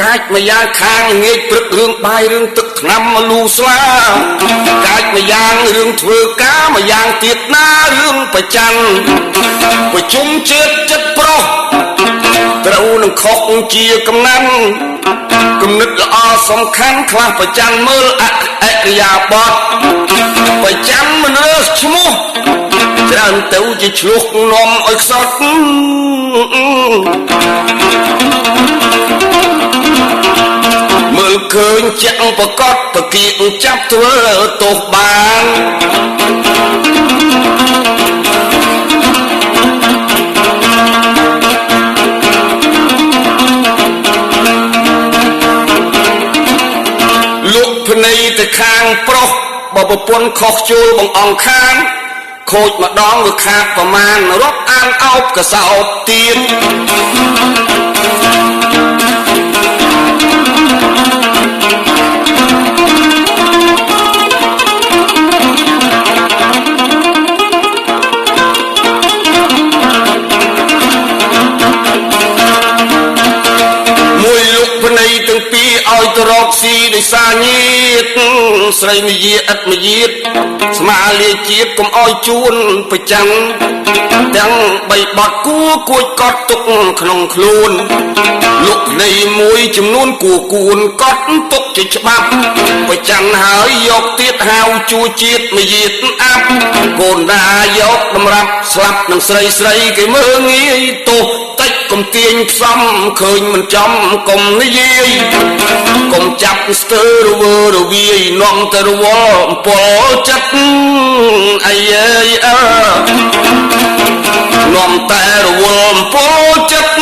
[SPEAKER 1] កាច់ម្យ៉ាងខាងងាយព្រឹករឿងបាយរឿងទឹកថ្នាំមកលូស្លាកាច់ម្យ៉ាងរឿងធ្វើការម្យ៉ាងទៀតណារឿងប្រច័នប្រជុំជាតិចិត្តប្រុសត្រូវនឹងខុសជាកំណាន់គំនិតល្អសំខាន់ខ្លះប្រច័នមើលអរិយាបថប្រច័នមិនរើសឈ្មោះច្រើនទៅជាឆ្លោះនាំឲ្យខ្សត់មើលឃើញជាក់ប្រកបប្រគៀកចាប់ធ្វើទោសបានលោកភ្នែកទៅខាងប្រុសបើប្រពន្ធខុសជួលបងអង្គខានខូចម្ដងវាខាតប្រមាណរាប់អានអោបកសោបទៀតទាំងពីរឲ្យទៅរកស៊ីដោយសារញាតស្រីនិយាឥតនិយាតស្មាលាជាតិកុំឲ្យជួនប្រចាំទាំងបីបត់គួគួចកត់ទុកក្នុងខ្លួនលោកនៃមួយចំនួនគួគួនកត់ទុកជាច្បាប់ប្រចាំហើយយកទៀតហៅជួជាតិនិយាតអាប់កូនដាយកតម្រាប់ស្លាប់នឹងស្រីស្រីគេមើងងាយទោសតិចកុំទាញផ្សំឃើញមិនចំកុំនិយាយកុំចាប់ស្ទើរវើរវាយនាំទៅរវល់អំពលចិត្តអីអើនាំតែរវល់អំពលចិត្ត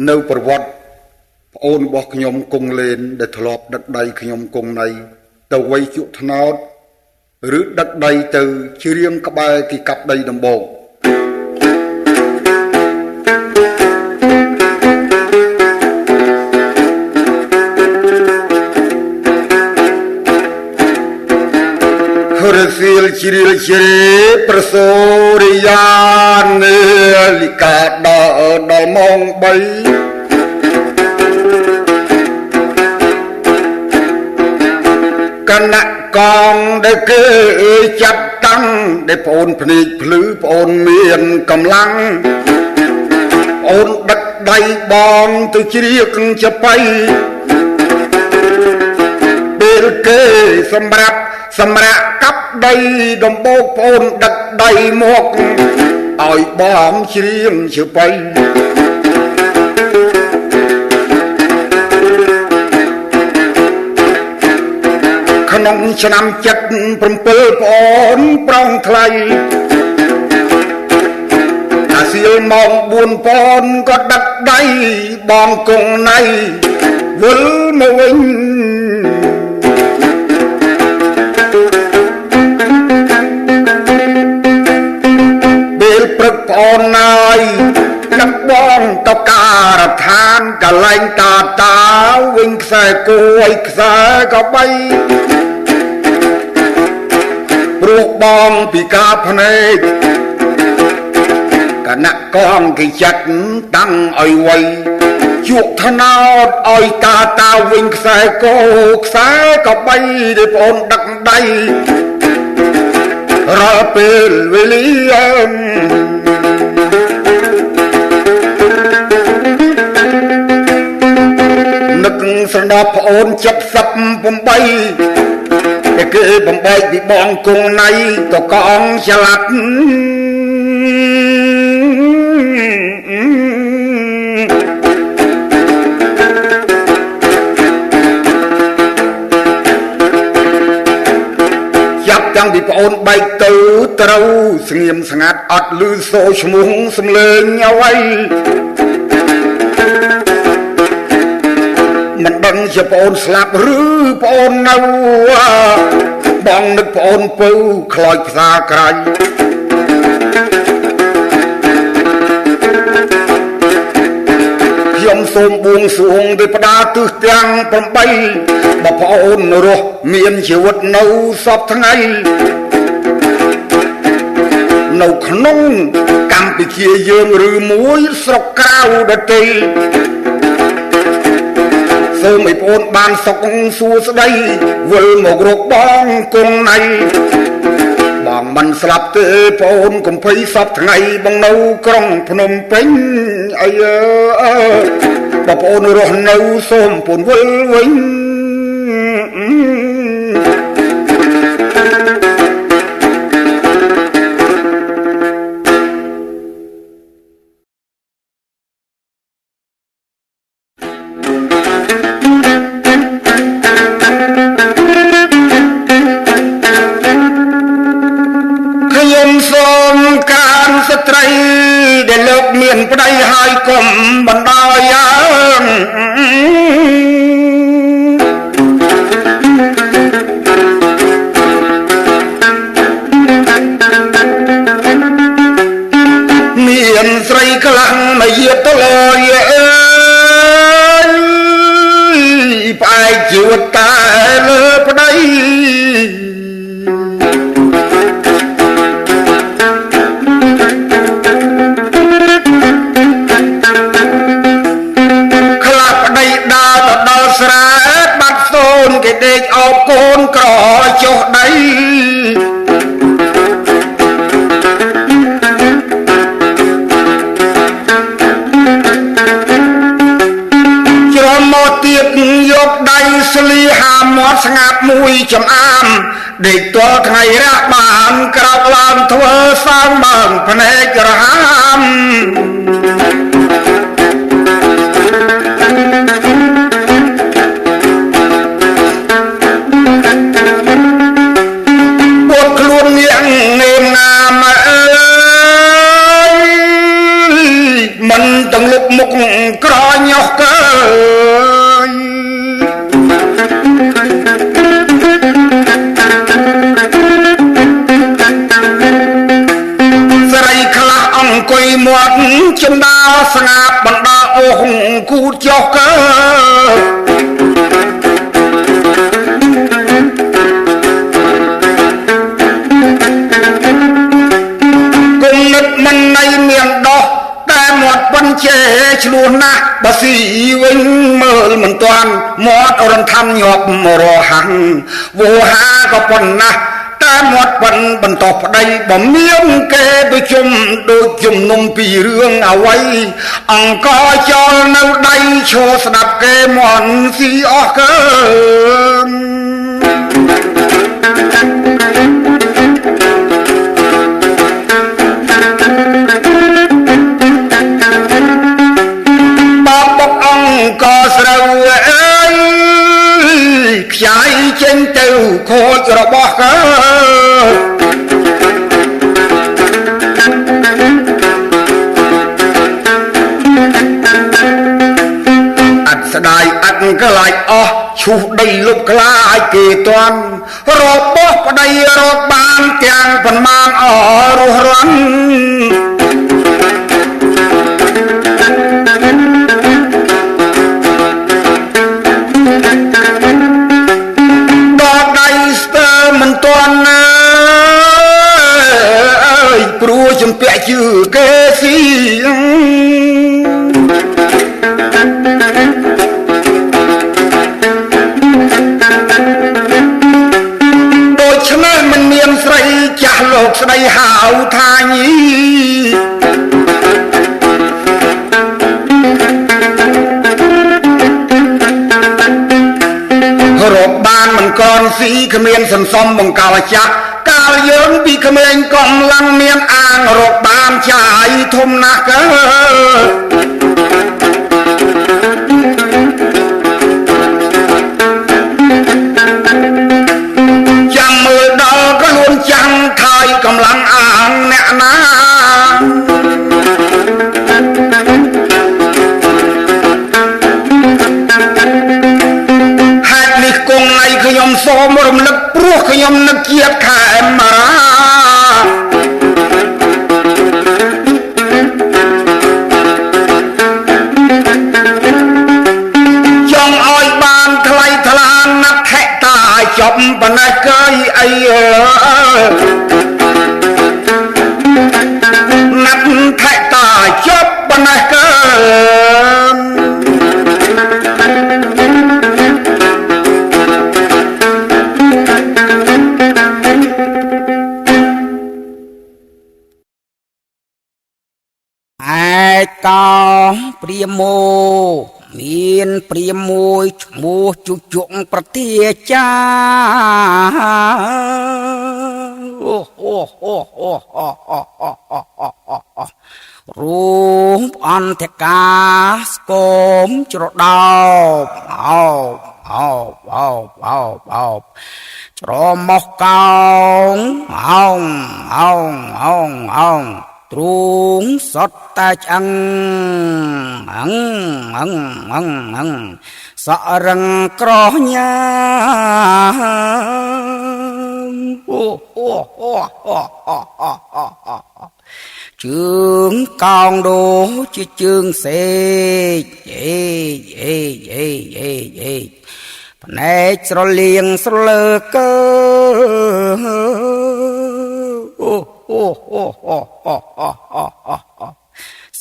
[SPEAKER 2] នៅប្រវត្តិប្អូនរបស់ខ្ញុំគង់លេនដែលធ្លាប់ដឹកដៃខ្ញុំគង់ណៃទៅវ័យជក់ថ្នោតឬដឹកដៃទៅជ្រៀងក្បែរទីកាប់ដីដំបូងរសៀលជ្រៀលជ្រេប្រសូរិយានេលិកាដល់ម៉ោង3គណៈកងដែលគេចាត់តាំងដែលប្អូនភ្នែកភ្លឺប្អូនមានកម្លាំងប្អូនដឹកដៃបងទៅជ្រៀកចបៃពេលគេសម្រាប់កាប់ដីដំបូកប្អូនដឹកដៃមកឲ្យបងជ្រៀងជបៃក្នុងឆ្នាំ77ប្អូនប្រងថ្លៃអាសៀលម៉ោង4ប្អូនក៏ដឹកដៃបងគង់ណៃវិលមកវិញព្រឹកប្អូនណាយដឹកបងទៅការដ្ឋានកន្លែងតាវិញខ្សែគួយខ្សែក៏បីព្រោះបងពីការភ្នែកគណៈកងគេចាត់តាំងឲ្យវ័យជក់ថ្នោតឲ្យតាវិញខ្សែគោខ្សែក៏បីដែលប្អូនដឹកដៃរាល់ពេលវេលានឹកស្ដាប់ប្អូន78គេបំបែកពីបងគង់ណៃក៏កងឆ្លាត់តាំងពីប្អូនបែកទៅត្រូវស្ងៀមស្ងាត់អត់ឮសូរឈ្មោះសំឡេងអ្វីម មិនដឹងជាប្អូនស្លាប់ឬប្អូននៅបងនឹកប្អូនពៅខ្លោចផ្សារក្រៃខ្ញុំសូមបួងសួងទេវតាទិសទាំង8បើប្អូនរស់មានជីវិតនៅសពថ្ងៃនៅក្នុងកម្ពុជាយើងឬមួយស្រុកក្រៅដទៃសូមឲ្យប្អូនបានសុខសួស្តីវិលមករកបងគង់ណៃបងមិនស្លាប់ទេប្អូនកុំភ័យសពថ្ងៃបងនៅក្រុងភ្នំពេញអីបើប្អូនរស់នៅសូមប្អូនវិលវិញសូមការស្ត្រីដែលលោកមានប្តីហើយកុំបណ្ដោយយ៉ាងមានស្រីខ្លាំងមកយាតលយអើយផ្អែកជីវិតតែលើប្តីគេដេកអោបកូនក្រចុះដីជ្រមមកទៀតយកដៃស្លីហាមាត់ស្ងាត់មួយចំអាមដេកទាល់ថ្ងៃរះបានក្រោកឡើងធ្វើសើមមើងភ្នែកក្រហាមមិនទាំងលុបមុខក្រញោះកើយស្រីខ្លះអង្គុយមាត់ចំដាស្ងាត់បណ្ដាអូសគូតចុះកើគុំនឹកមិនណៃមានដោះតែមាត់ប៉ុនជេឆ្លោះណាស់បើស៊ីវិញមើលមិនទាន់មាត់រំថាំញាប់រហាំងវោហាក៏ប៉ុណ្ណាស់តែមាត់ប៉ុនបន្តប្តីបើមានគេទៅជុំដូចជំនុំពីរឿងអ្វីអង្គចោលនៅដៃឈរស្ដាប់គេមន់ស៊ីអស់កើក៏ស្រូវអើយខ្ចាយចេញទៅខូចរបស់កើអត់ស្ដាយអត់ក្លាយអស់ឈូសដីលុបខ្លាចគេតាន់របស់ប្តីរកបានទាំងប៉ុន្មានអរស់រន់មិនទាន់អើយព្រោះជំពាក់ជឿគេស៊ីដូច្នេះមិនមានស្រីចាស់លោកស្ដីហៅថាញីរកបានមិនកនស៊ីគ្មានសន្សំបង្កល់ចាស់កាលយើងពីក្មេងកំឡឹងមានអាងរកបានចាយធំណាស់កើចាំមើលដល់ខ្លួនចាំងថយកម្លាំងអាងអ្នកណា
[SPEAKER 3] កកោព្រាមោមានព្រាមមួយឈ្មោះជុជក់ប្រទាចារូបអន្តកាស្គមច្រដោបអោបច្រមុះកោងអោងទ្រូងសតតែឆ្អឹងសរឹងក្រោះញ៉ាជើងកោងដូជាជើងសេកភ្នែកស្រលៀងស្រលើកើ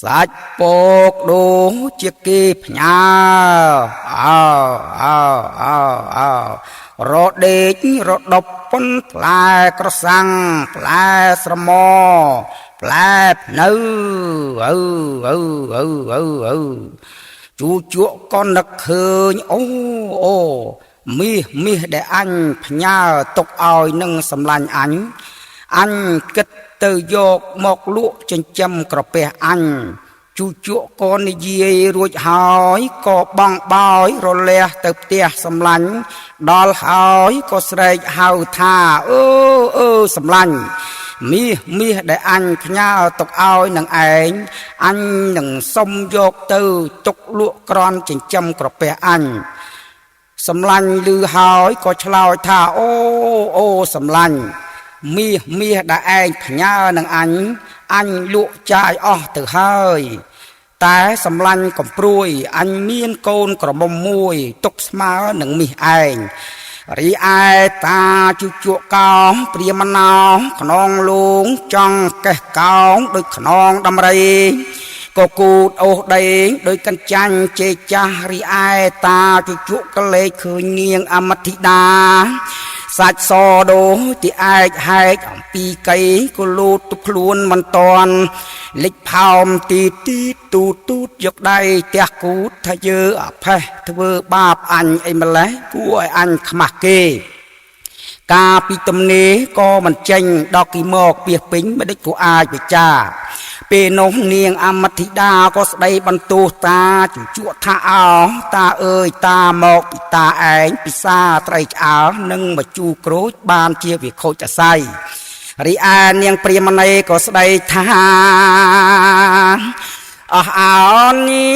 [SPEAKER 3] សាច់ពកដូជាគេផ្ញើរដេករដប់ប៉ុនផ្លែក្រសាំងផ្លែស្រមោផ្លែភ្នៅជូជក់ក៏នឹកឃើញអូមាសដែលអញផ្ញើទុកឲ្យនឹងសម្លាញ់អញគិតទៅយកមកលក់ចិញ្ចឹមក្រពះអញជូជក់ក៏និយាយរួចហើយក៏បងបោយរលះទៅផ្ទះសម្លាញ់ដល់ហើយក៏ស្រែកហៅថាសម្លាញ់មាសដែលអញផ្ញើទុកឲ្យនឹងឯងអញនឹងសុំយកទៅទុកលក់ក្រន់ចិញ្ចឹមក្រពះអញសម្លាញ់ឮហើយក៏ឆ្លើយថាអូសម្លាញ់មាសដែលឯងផ្ញើនឹងអញលក់ចាយអស់ទៅហើយតែសម្លាញ់កំព្រួយអញមានកូនក្រមុំមួយទុកស្មើនឹងមាសឯងរីឯតាជូជក់កោងព្រាមណោខ្នងលងចង់កេះកោងដូចខ្នងដំរីក៏គូតអូសដេងដោយកញ្ចាញ់ជេចាស់រីឯតាជូជក់ក៏លេចឃើញនាងអមធិដាសាច់សដូទីឯកហែកអំពីកៃក៏លូតទៅខ្លួនមិនតន់លិចផោមទីទូតយកដៃទះគូតថាយើអផេះធ្វើបាបអញអីម្លេះគួរឲ្យអញខ្មាស់គេការពីទំនេរក៏មិនចេញដល់គីមកពីពេញមិនដេចក៏អាចវិចារពេលនោះនាងអមធិដាក៏ស្ដីបន្ទោសតាជជក់ថាតាអើយតាមកពីតាឯងពិសាត្រីឆ្អើនិងមកជូក្រូចបានជាវិខូចអាស័យរីឯនាងព្រាហ្មណីក៏ស្ដីថាអោនា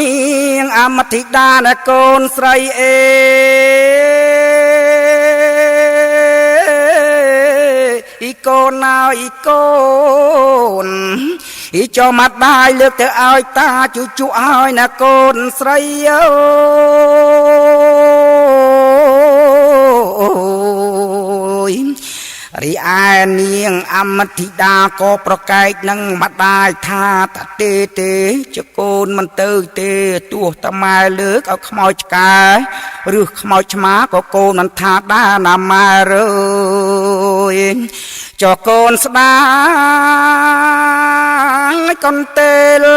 [SPEAKER 3] ងអមធិដាណកូនស្រីអេកូនណាកូនចូលមកដែរលើកទៅឲ្យតាជូជក់ឲ្យណាកូនស្រីរីឯនាងអមធិដាក៏ប្រកែកនឹងម្ដាយថាតាទេចកូនមិនទៅទេទោះតាម៉ែលើកឲ្យខ្មោចឆ្កែឬខ្មោចឆ្មាក៏កូនមិនថាដែរណាម៉ែរើចកូនស្ដាងកូនទេលើ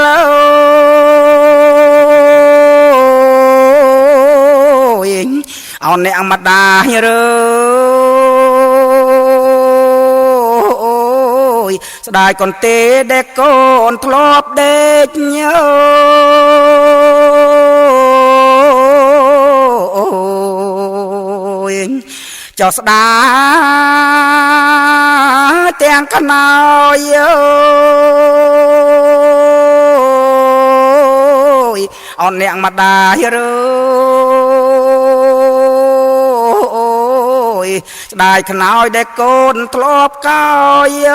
[SPEAKER 3] អោអ្នកម្ដាយរើស្ដាយកូនទេដែលកូនធ្លាប់ដេកញើចោស្ដាទាំងកណោយអនអ្នកម្ដាយរើស្ដាយខ្នើយដែលកូនធ្លាប់កោយ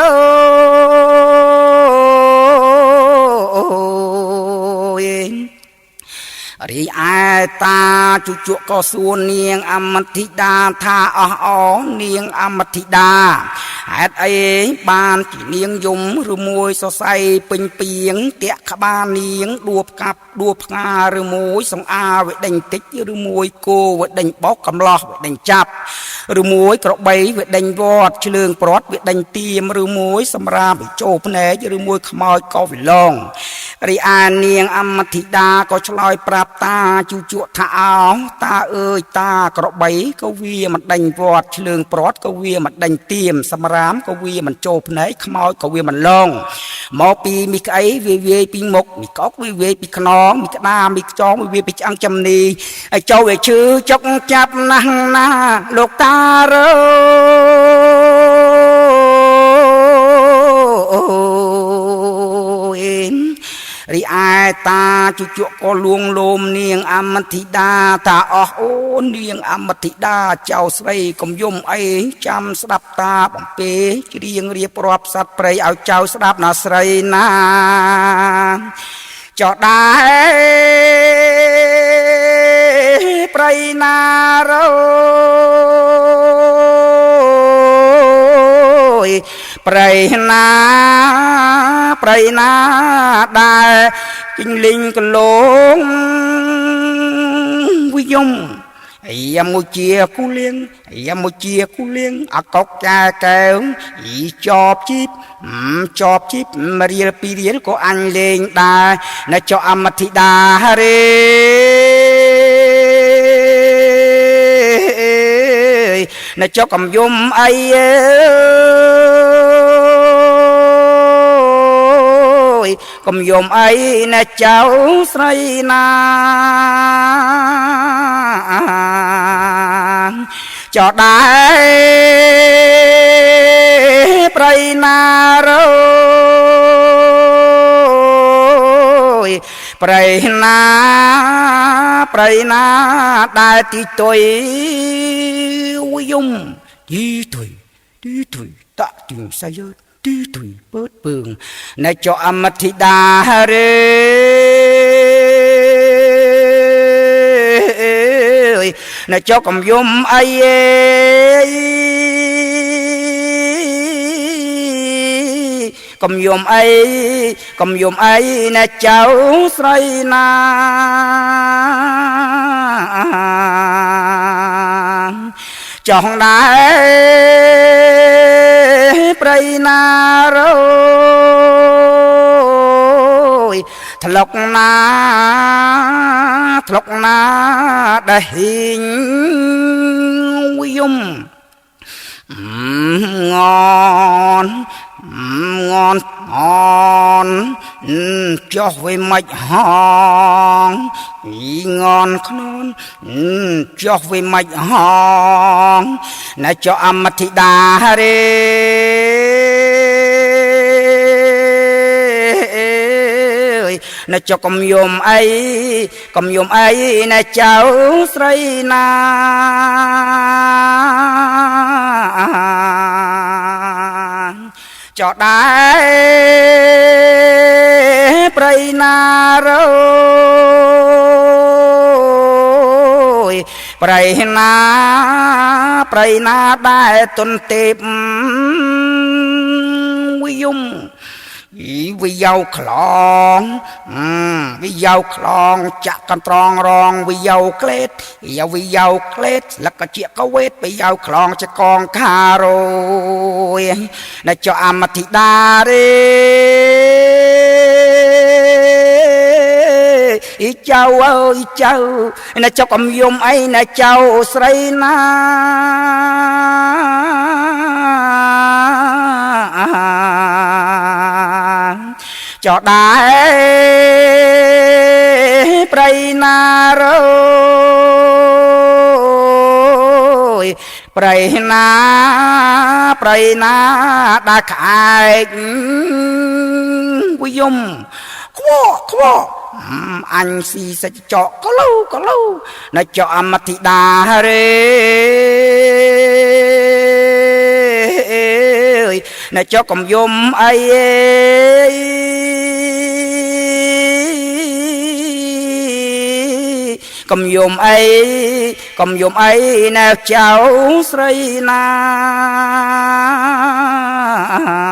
[SPEAKER 3] រីឯតាជូជក់ក៏សួរនាងអមធិដាថានាងអមធិដា ហេតុអីបានជានាងយំឬមួយសរសៃពេញពីងតាក់ក្បាលនាងដួបកាប់ដួបផ្ងាឬមួយសង្អាវាដេញតិចឬមួយគោវាដេញបោកកំឡោះវាដេញចាប់ឬមួយក្របីវាដេញវត្តឆ្លើងព្រាត់វាដេញទៀមឬមួយសម្រាមវាចូលភ្នែកឬមួយខ្មោចក៏វាឡងរីឯនាងអមธิដាក៏ឆ្លើយប្រាប់តាជូជក់ថាអោតាអើយតាក្របីក៏វាមិនដេញវត្តឆ្លើងព្រាត់ក៏វាមិនដេញទៀមសម្រាមក៏វាមិនចូលភ្នែកខ្មោចក៏វាមិនឡងមកពីមីក្អីវាវាយពីមុខមីកុកវាវាយពីខ្នងមីក្តាមីខ្ចងវាវាយពីឆ្អឹងចំនីហើយចូលវាឈឺចុកចាប់ណាស់ណាលោកតារើរីឯតាជជក់ក៏លួងលោមនាងអមธิដាតាអស់អូននាងអមธิដាចៅស្រីកុំយំអីចាំស្ដាប់តាបំពេច្រៀងរៀបរាប់សត្វព្រៃឲ្យចៅស្ដាប់ណាស្រីណាចោះដែរព្រៃណារោព្រៃណាដែលជិញលីងកលងវិយមយ៉ាមួយជាគូលៀងអកុកចាកែវចប់ជីបរៀលពីរៀលក៏អញលេងដែរនៅចុះអមธิដារេនៅចុះកំយំអីកុំយំអីណាចៅស្រីណាចោះដែរព្រៃណារោព្រៃណាដែលទីទុយយំទីទុយតាក់ទីសាយទីទុយពើតពើងនៅចុះអមธิដារេនៅចុះកំយំអីកំយំអីណាចៅស្រីណាចង់ដែរព្រៃណារោថ្លុកណាដែលហ៊ីងយំងន់ចុះវិញមិនហងងន់ខ្នន់ចុះវិញមិនហងណាចុះអមธิដារេណាចុះកំយំអីណាចៅស្រីណាចោះដែរព្រៃណារោព្រៃណាដែលទុនទេពវិយមវិយោខ្លងចាក់កន្ត្រងរងវិយោក្លេតលកជាកវេតវិយោខ្លងចកងខារោយនៅចុះអមธิដារេអីចៅអើយចៅនៅចុះកំយំអីនៅចៅស្រីណាចោះដែរព្រៃណារោព្រៃណាដែលក្អែកវិយមខ្វក់អញស៊ីសាច់ចកកលូនៅចុះអមธิដារេនៅចុះកំយំអីកំយំអីណែចៅស្រីណា យ